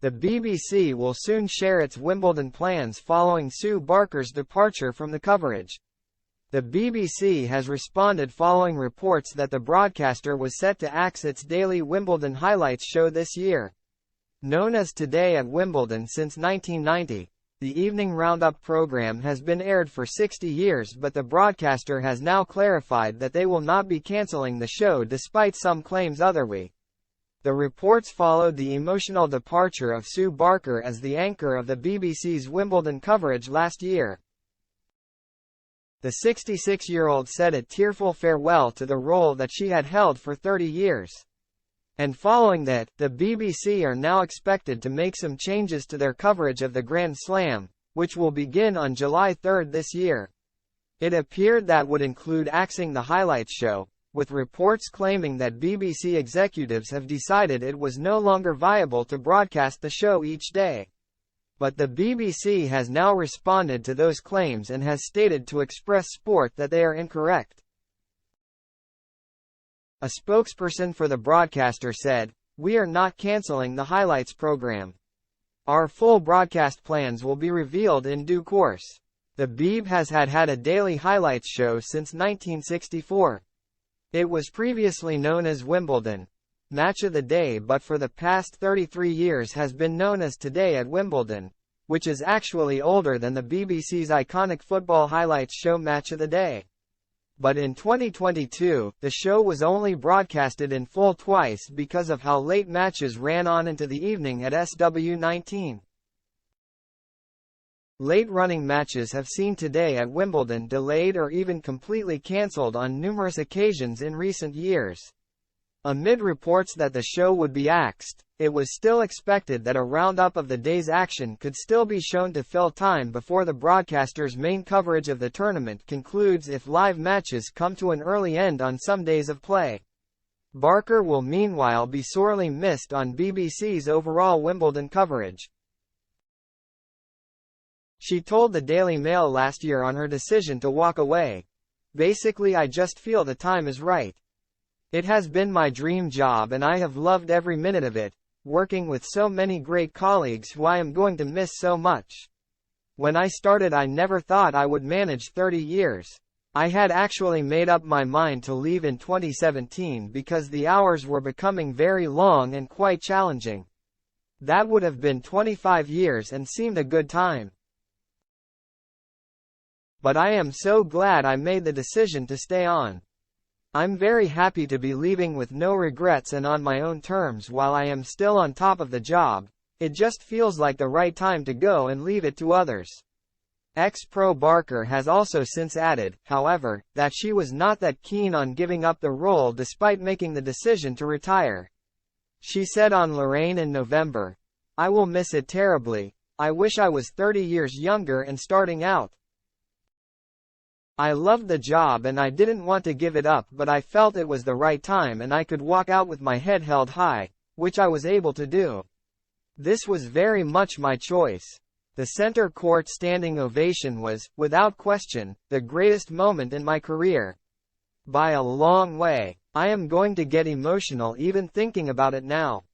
The BBC will soon share its Wimbledon plans following Sue Barker's departure from the coverage. The BBC has responded following reports that the broadcaster was set to axe its daily Wimbledon highlights show this year. Known as Today at Wimbledon since 1990, the evening roundup program has been aired for 60 years, but the broadcaster has now clarified that they will not be cancelling the show despite some claims otherwise. The reports followed the emotional departure of Sue Barker as the anchor of the BBC's Wimbledon coverage last year. The 66-year-old said a tearful farewell to the role that she had held for 30 years. And following that, the BBC are now expected to make some changes to their coverage of the Grand Slam, which will begin on July 3 this year. It appeared that would include axing the highlights show, with reports claiming that BBC executives have decided it was no longer viable to broadcast the show each day. But the BBC has now responded to those claims and has stated to Express Sport that they are incorrect. A spokesperson for the broadcaster said, "We are not cancelling the highlights program. Our full broadcast plans will be revealed in due course." The BB has had a daily highlights show since 1964. It was previously known as Wimbledon Match of the Day, but for the past 33 years has been known as Today at Wimbledon, which is actually older than the BBC's iconic football highlights show Match of the Day. But in 2022, the show was only broadcasted in full twice because of how late matches ran on into the evening at SW19. Late-running matches have seen Today at Wimbledon delayed or even completely cancelled on numerous occasions in recent years. Amid reports that the show would be axed, it was still expected that a roundup of the day's action could still be shown to fill time before the broadcaster's main coverage of the tournament concludes if live matches come to an early end on some days of play. Barker will meanwhile be sorely missed on BBC's overall Wimbledon coverage. She told the Daily Mail last year on her decision to walk away, "Basically, I just feel the time is right. It has been my dream job and I have loved every minute of it, working with so many great colleagues who I am going to miss so much. When I started, I never thought I would manage 30 years. I had actually made up my mind to leave in 2017 because the hours were becoming very long and quite challenging. That would have been 25 years and seemed a good time. But I am so glad I made the decision to stay on. I'm very happy to be leaving with no regrets and on my own terms while I am still on top of the job. It just feels like the right time to go and leave it to others." Ex-pro Barker has also since added, however, that she was not that keen on giving up the role despite making the decision to retire. She said on Lorraine in November, "I will miss it terribly. I wish I was 30 years younger and starting out. I loved the job and I didn't want to give it up, but I felt it was the right time and I could walk out with my head held high, which I was able to do. This was very much my choice." The center court standing ovation was, without question, the greatest moment in my career. By a long way. I am going to get emotional even thinking about it now.